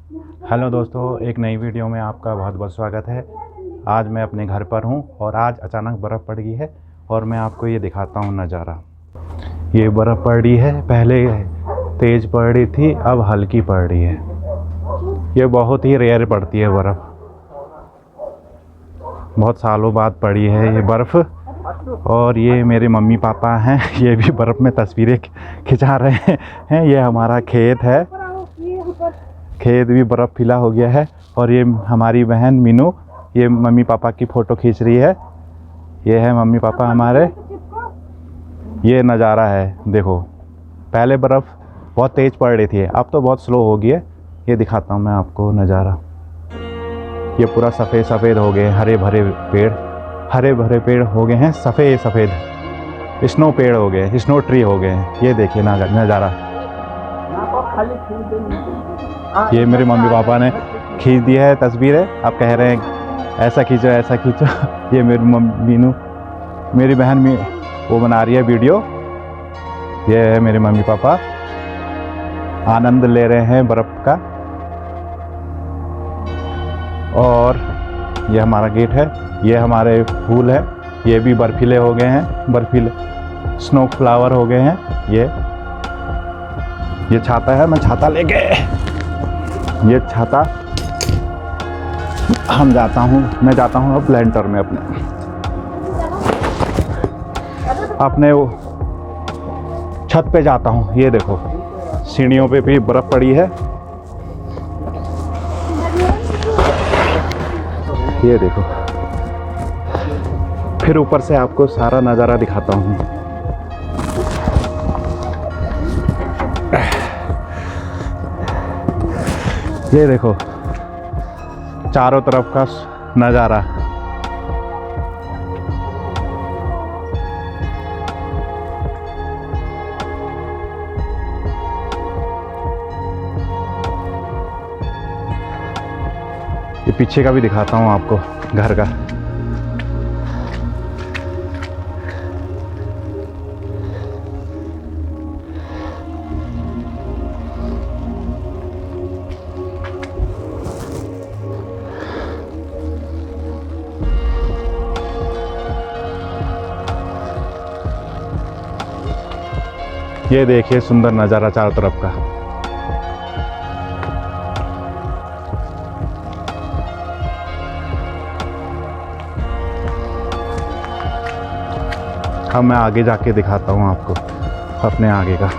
Hello दोस्तों, एक नई वीडियो में आपका बहुत बहुत स्वागत है। आज मैं अपने घर पर हूं और आज अचानक बर्फ़ पड़ गई है और मैं आपको ये दिखाता हूं नज़ारा। ये बर्फ़ पड़ रही है, पहले तेज़ पड़ रही थी, अब हल्की पड़ रही है। ये बहुत ही रेयर पड़ती है बर्फ़, बहुत सालों बाद पड़ी है ये बर्फ़। और ये मेरे मम्मी पापा हैं, ये भी बर्फ़ में तस्वीरें खिंचा रहे हैं। ये हमारा खेत है, खेत भी बर्फ़ फीला हो गया है। और ये हमारी बहन मीनू, ये मम्मी पापा की फ़ोटो खींच रही है। ये है मम्मी पापा हमारे। ये नज़ारा है, देखो पहले बर्फ़ बहुत तेज़ पड़ रही थी, अब तो बहुत स्लो हो गई है। ये दिखाता हूँ मैं आपको नज़ारा। ये पूरा सफ़ेद सफ़ेद हो गए, हरे भरे पेड़, हरे भरे पेड़ हो गए हैं, सफ़ेद सफ़ेद स्नो पेड़ हो गए, स्नो ट्री हो गए हैं। ये देखिए नज़ारा। ये मेरे मम्मी पापा ने खींच दी है तस्वीरें, अब कह रहे हैं ऐसा खींचो ऐसा खींचो। ये मेरी मीनू, मेरी बहन भी वो बना रही है वीडियो। ये है मेरे मम्मी पापा, आनंद ले रहे हैं बर्फ़ का। और ये हमारा गेट है, ये हमारे फूल है, ये भी बर्फीले हो गए हैं, बर्फीले स्नो फ्लावर हो गए हैं। ये छाता है, मैं छाता लेके, ये छाता मैं जाता हूँ अब प्लेंटर में अपने वो छत पे जाता हूँ। ये देखो सीढ़ियों पे भी बर्फ़ पड़ी है। ये देखो, फिर ऊपर से आपको सारा नज़ारा दिखाता हूँ। ये देखो चारों तरफ का नज़ारा। ये पीछे का भी दिखाता हूँ आपको, घर का। ये देखिए सुंदर नज़ारा चारों तरफ का। अब मैं आगे जाके दिखाता हूँ आपको अपने आगे का।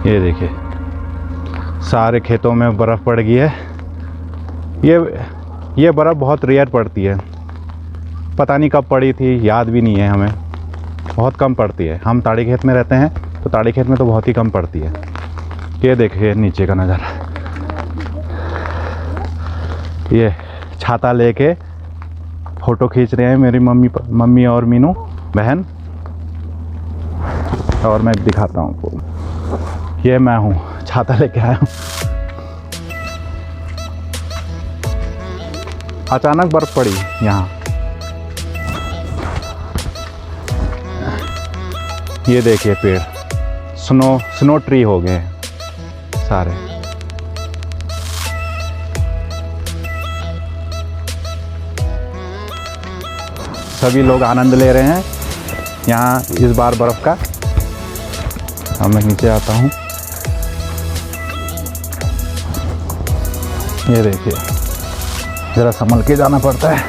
ये देखिए सारे खेतों में बर्फ़ पड़ गई है। ये बर्फ़ बहुत रेयर पड़ती है, पता नहीं कब पड़ी थी, याद भी नहीं है हमें। बहुत कम पड़ती है, हम ताड़ी खेत में रहते हैं तो ताड़ी खेत में तो बहुत ही कम पड़ती है। ये देखिए नीचे का नज़ारा। ये छाता लेके फ़ोटो खींच रहे हैं मेरी मम्मी और मीनू बहन। और मैं दिखाता हूँ आपको, ये मैं हूँ, छाता लेके आया हूँ। अचानक बर्फ़ पड़ी यहाँ। ये देखिए पेड़ स्नो ट्री हो गए सारे। सभी लोग आनंद ले रहे हैं यहाँ इस बार बर्फ़ का। अब मैं नीचे आता हूँ। ये देखिए ज़रा संभल के जाना पड़ता है,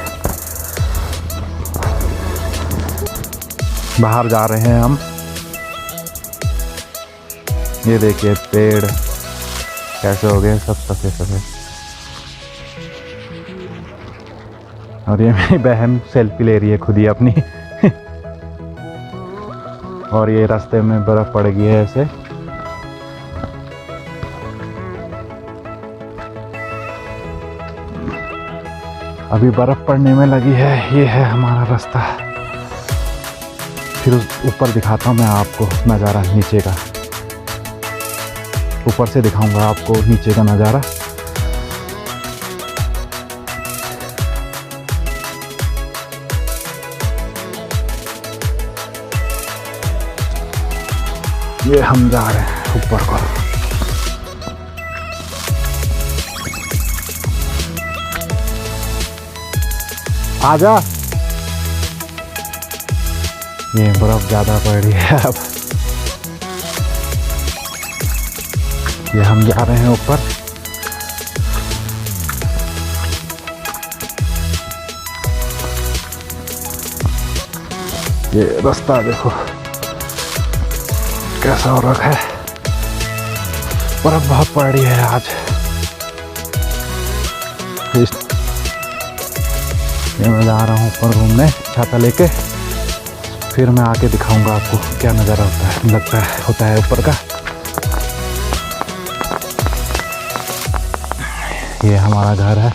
बाहर जा रहे हैं हम। ये देखिए पेड़ कैसे हो गए, सब सफ़ेद सफ़ेद। और ये मेरी बहन सेल्फी ले रही है खुद ही अपनी। और ये रास्ते में बर्फ़ पड़ गई है ऐसे। अभी बर्फ़ पड़ने में लगी है। ये है हमारा रास्ता। फिर ऊपर दिखाता हूँ मैं आपको नज़ारा नीचे का, ऊपर से दिखाऊंगा आपको नीचे का नज़ारा। ये हम जा रहे हैं ऊपर को। आजा। ये बर्फ ज़्यादा पड़ रही है अब। ये हम जा रहे हैं ऊपर। ये रास्ता देखो कैसा हो रखा है। बर्फ बहुत पड़ रही है आज। ये मैं जा रहा हूँ ऊपर घूमने छाता लेके। फिर मैं आके दिखाऊंगा आपको क्या नज़ारा होता है ऊपर का। ये हमारा घर है।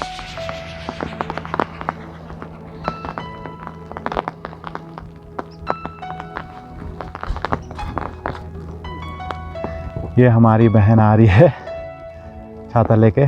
ये हमारी बहन आ रही है छाता लेके।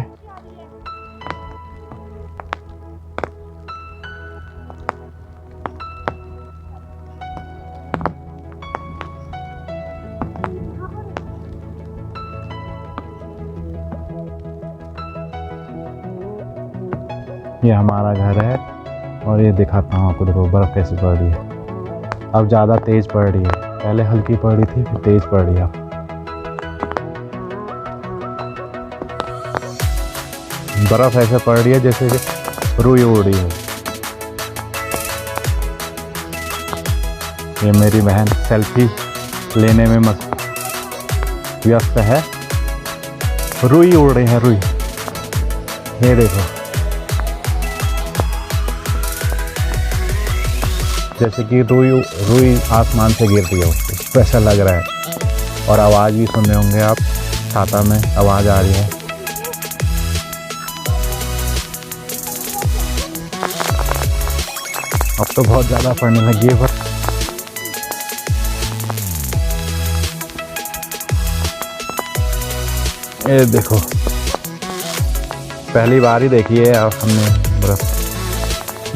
ये हमारा घर है और ये दिखाता हूँ आपको। देखो बर्फ़ कैसे पड़ रही है। अब ज़्यादा तेज़ पड़ रही है, पहले हल्की पड़ रही थी, फिर तेज़ पड़ रही है अब। बर्फ़ ऐसे पड़ रही है जैसे कि रुई उड़ रही है। ये मेरी बहन सेल्फी लेने में व्यस्त है। रुई उड़ रही है, रुई। ये देखो जैसे कि रुई आसमान से गिर रही है, वैसा लग रहा है। और आवाज़ भी सुन रहे होंगे आप, छाता में आवाज़ आ रही है। अब तो बहुत ज़्यादा पड़ने लगी है बर्फ़। ये देखो पहली बार ही देखी है अब हमने बर्फ़।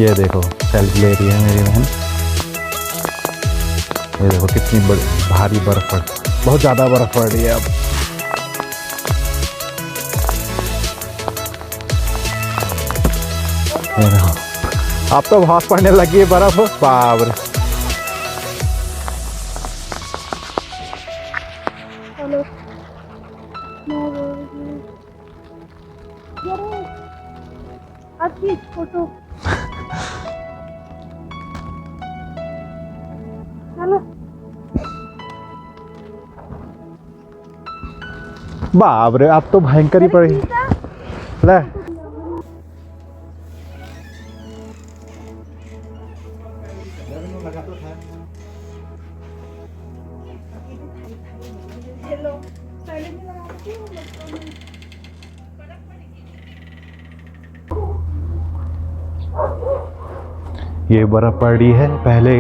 ये देखो सेल्फी ले रही है मेरी बहन। ये देखो कितनी भारी बर्फ़ पड़, बहुत ज़्यादा बर्फ़ पड़ रही है अब। ये देखो अब तो बहुत पड़ने लगी है बर्फ़। बाप रे। आपकी फोटो चलो। बाप रे अब तो भयंकर ही पड़ी। ले ये बर्फ़ पड़ रही है, पहले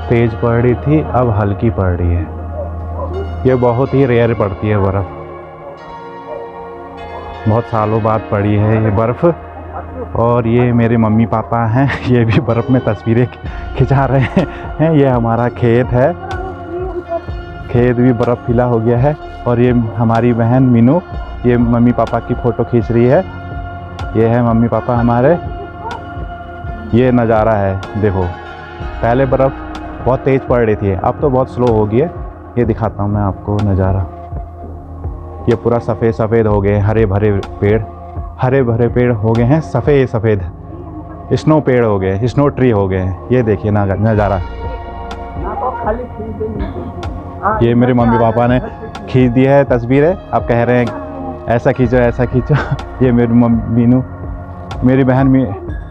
तेज़ पड़ रही थी, अब हल्की पड़ रही है। ये बहुत ही रेयर पड़ती है बर्फ़, बहुत सालों बाद पड़ी है ये बर्फ़। और ये मेरे मम्मी पापा हैं, ये भी बर्फ़ में तस्वीरें खिंचा रहे हैं। ये हमारा खेत है, खेत भी बर्फ़ फीला हो गया है। और ये हमारी बहन मीनू, ये मम्मी पापा की फ़ोटो खींच रही है। ये है मम्मी पापा हमारे। ये नज़ारा है देखो, पहले बर्फ़ बहुत तेज़ पड़ रही थी, अब तो बहुत स्लो हो गई है। ये दिखाता हूँ मैं आपको नज़ारा। ये पूरा सफ़ेद सफ़ेद हो गए, हरे भरे पेड़ हो गए हैं, सफ़ेद स्नो पेड़ हो गए, स्नो ट्री हो गए हैं। ये देखिए नज़ारा। ये मेरे मम्मी पापा ने खींच दी है तस्वीरें। अब कह रहे हैं ऐसा खींचो ऐसा खींचो। ये मेरी मीनू, मेरी बहन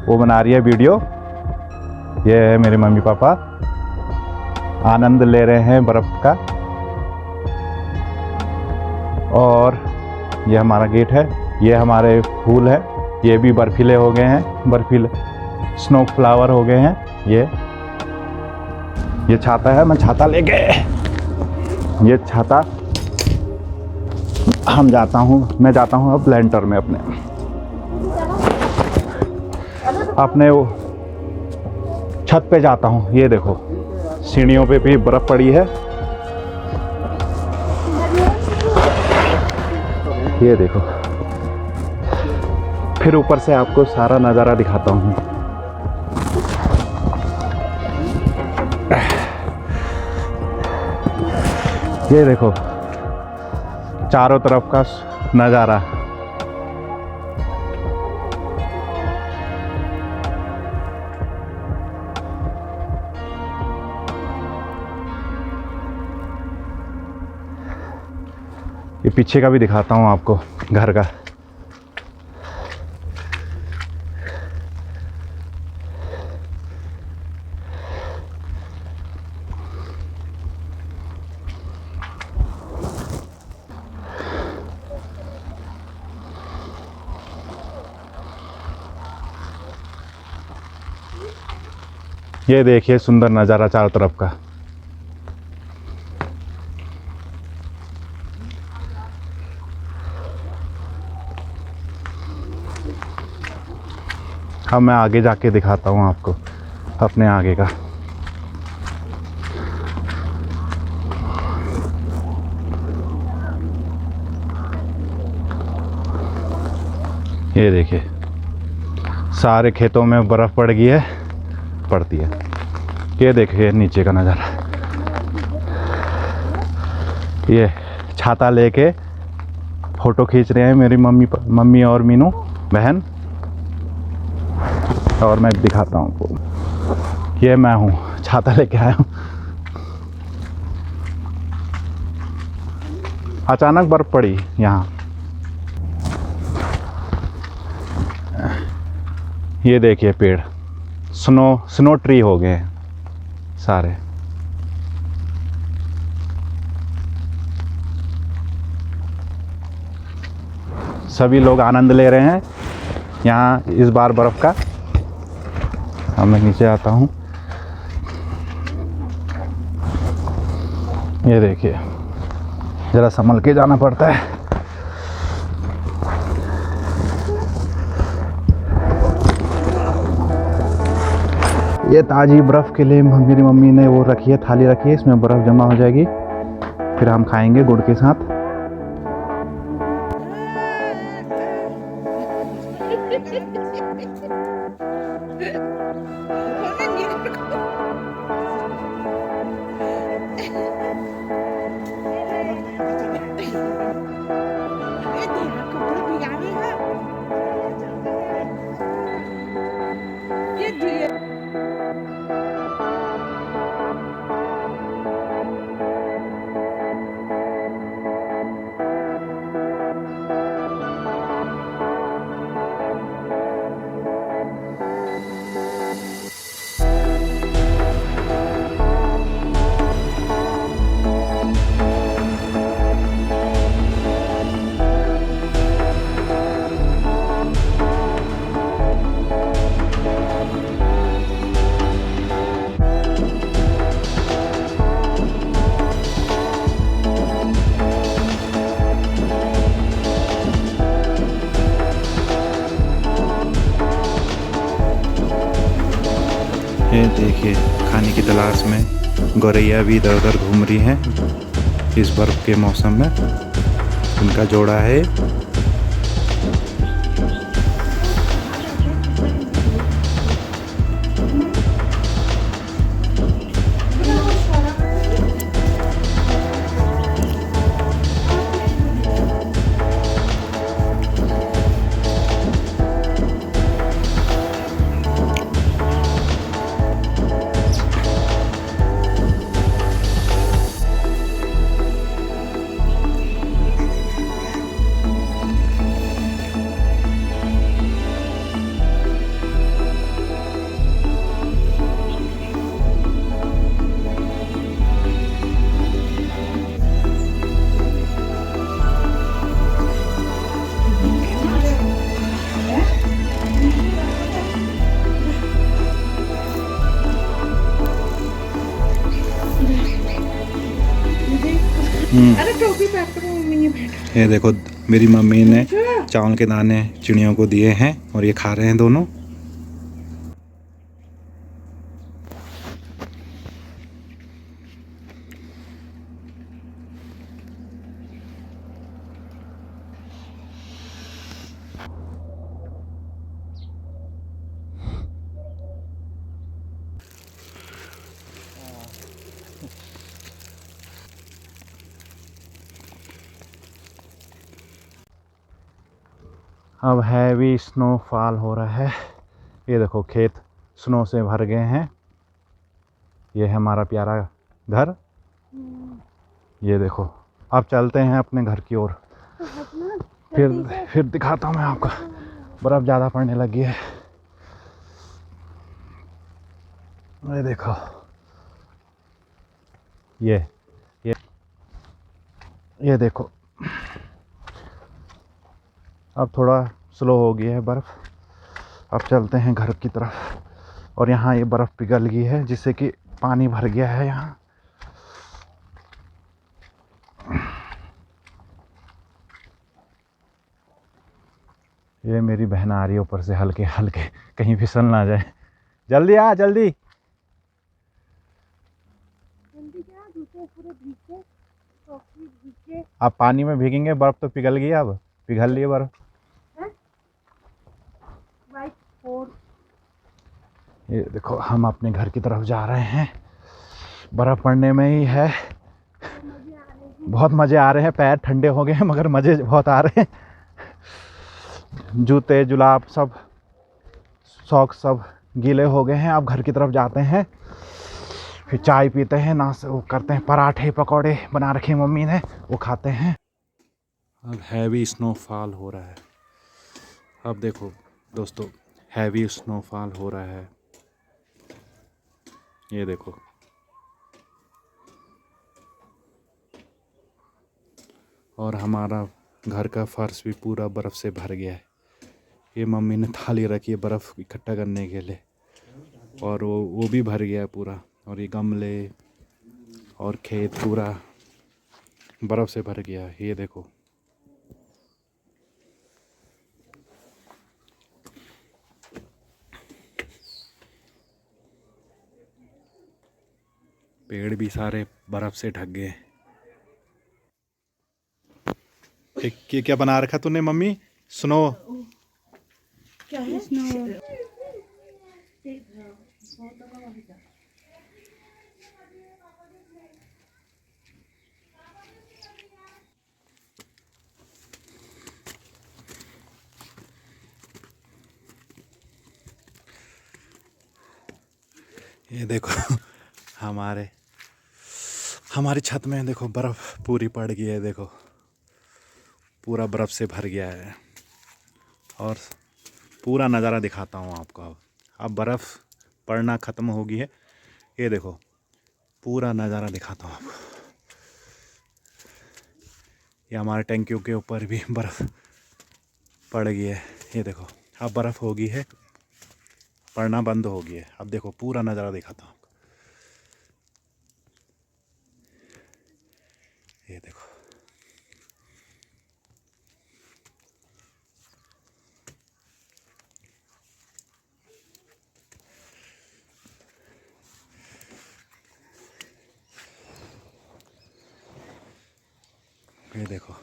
वो बना रही है वीडियो। ये है मेरे मम्मी पापा, आनंद ले रहे हैं बर्फ़ का। और ये हमारा गेट है, ये हमारे फूल है, ये भी बर्फीले हो गए हैं, बर्फीले स्नो फ्लावर हो गए हैं। ये छाता है, मैं छाता लेके, ये छाता मैं जाता हूँ अब लेंटर में अपने वो छत पे जाता हूँ। ये देखो सीढ़ियों पे भी बर्फ़ पड़ी है। ये देखो, फिर ऊपर से आपको सारा नज़ारा दिखाता हूँ। ये देखो चारों तरफ का नज़ारा। ये पीछे का भी दिखाता हूँ आपको, घर का। ये देखिए सुंदर नज़ारा चारों तरफ का। अब मैं आगे जाके दिखाता हूँ आपको अपने आगे का। ये देखिए सारे खेतों में बर्फ़ पड़ गई है, पड़ती है। ये देखिए नीचे का नज़ारा। ये छाता लेके फ़ोटो खींच रहे हैं मेरी मम्मी और मीनू बहन। और मैं दिखाता हूँ आपको, ये मैं हूँ, छाता लेके आया हूँ। अचानक बर्फ़ पड़ी यहाँ। ये देखिए पेड़ स्नो ट्री हो गए हैं सारे। सभी लोग आनंद ले रहे हैं यहाँ इस बार बर्फ़ का। अब मैं नीचे आता हूँ। ये देखिए ज़रा संभल के जाना पड़ता है। ये ताज़ी बर्फ़ के लिए मेरी मम्मी ने वो रखी है, थाली रखी है, इसमें बर्फ़ जमा हो जाएगी, फिर हम खाएंगे गुड़ के साथ। ये देखिए खाने की तलाश में गौरैया भी इधर उधर घूम रही हैं इस बर्फ़ के मौसम में। उनका जोड़ा है। अरे टोपी पैक करो, मम्मी ने भेजा। ये देखो मेरी मम्मी ने चावल के दाने चिड़ियों को दिए हैं और ये खा रहे हैं दोनों। अब हैवी स्नोफॉल हो रहा है। ये देखो खेत स्नो से भर गए हैं। ये है हमारा प्यारा घर। ये देखो, अब चलते हैं अपने घर की ओर। फिर दिखाता हूँ मैं आपको। बर्फ़ ज़्यादा पड़ने लगी है। ये देखो, ये देखो, अब थोड़ा स्लो हो गई है बर्फ़। अब चलते हैं घर की तरफ। और यहाँ ये बर्फ़ पिघल गई है जिससे कि पानी भर गया है यहाँ। ये मेरी बहन आ रही है ऊपर से हल्के हल्के, कहीं फिसल ना जाए। जल्दी आ, जल्दी। आप पानी में भीगेंगे, बर्फ़ तो पिघल गई, अब पिघल रही है बर्फ़। ये देखो, हम अपने घर की तरफ जा रहे हैं। बर्फ़ पड़ने में ही है, बहुत मज़े आ रहे हैं। पैर ठंडे हो गए हैं मगर मज़े बहुत आ रहे हैं। जूते जुलाब सब, सॉक्स सब गीले हो गए हैं। अब घर की तरफ जाते हैं, फिर चाय पीते हैं, नाश्ता वो करते हैं। पराठे पकौड़े बना रखे मम्मी ने, वो खाते हैं। अब हैवी स्नोफॉल हो रहा है। अब देखो दोस्तों, हैवी स्नोफॉल हो रहा है। ये देखो, और हमारा घर का फर्श भी पूरा बर्फ़ से भर गया है। ये मम्मी ने थाली रखी है बर्फ़ इकट्ठा करने के लिए, और वो भी भर गया है पूरा। और ये गमले और खेत पूरा बर्फ़ से भर गया है। ये देखो, पेड़ भी सारे बर्फ़ से ढक गए। ये क्या बना रखा तूने मम्मी? स्नो। क्या है स्नो? ये देखो, हमारी छत में देखो बर्फ़ पूरी पड़ गई है। देखो, पूरा बर्फ़ से भर गया है। और पूरा नज़ारा दिखाता हूँ आपको। अब बर्फ़ पड़ना ख़त्म हो गई है। ये देखो, पूरा नज़ारा दिखाता हूँ आपको। ये हमारे टैंकियों के ऊपर भी बर्फ़ पड़ गई है। ये देखो, अब बर्फ़ हो गई है, पड़ना बंद हो गई है। अब देखो, पूरा नज़ारा दिखाता हूँ आपको। ये देखो, ये देखो,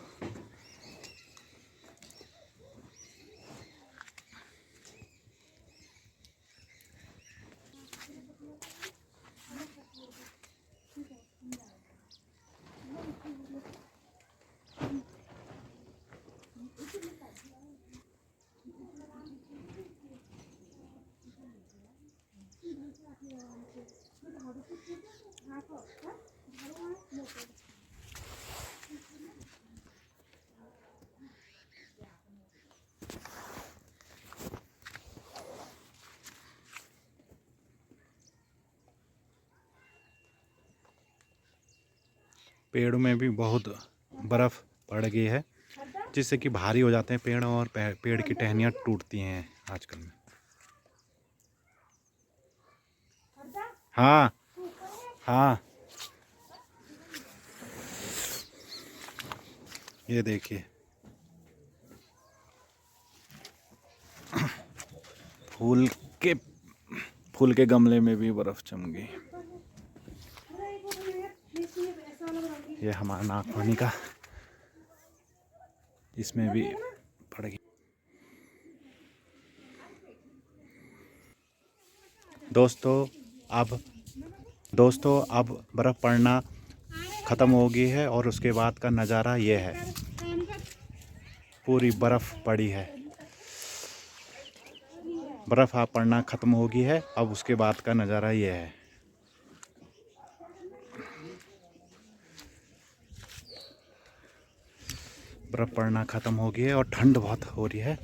पेड़ों में भी बहुत बर्फ़ पड़ गई है जिससे कि भारी हो जाते हैं पेड़, और पेड़ की टहनियाँ टूटती हैं आजकल में। हाँ हाँ, ये देखिए, फूल के गमले में भी बर्फ़ जम गई। ये हमारा नागफनी का, इसमें भी पड़ गई। दोस्तों अब बर्फ़ पड़ना ख़त्म हो गई है, और उसके बाद का नज़ारा ये है। पूरी बर्फ़ पड़ी है। बर्फ़ आप पड़ना ख़त्म हो गई है। अब उसके बाद का नज़ारा ये है। बर्फ़ पड़ना ख़त्म हो गई है और ठंड बहुत हो रही है।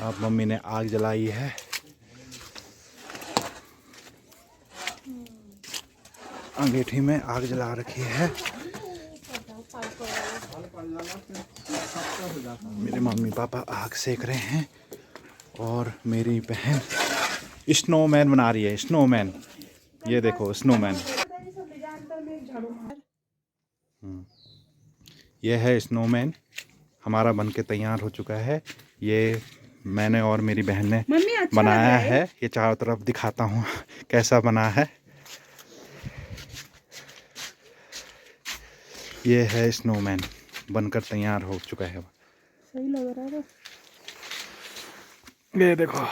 अब मम्मी ने आग जलाई है। अंगीठी में आग जला रखी है। मेरे मम्मी पापा आग सेक रहे हैं और मेरी बहन स्नोमैन बना रही है। स्नोमैन, ये देखो स्नोमैन। ये है स्नोमैन, हमारा बन के तैयार हो चुका है। ये मैंने और मेरी बहन ने अच्छा बनाया है। ये चारों तरफ दिखाता हूँ कैसा बना है। ये है स्नोमैन, बनकर तैयार हो चुका है। सही लग रहा है। ये देखो।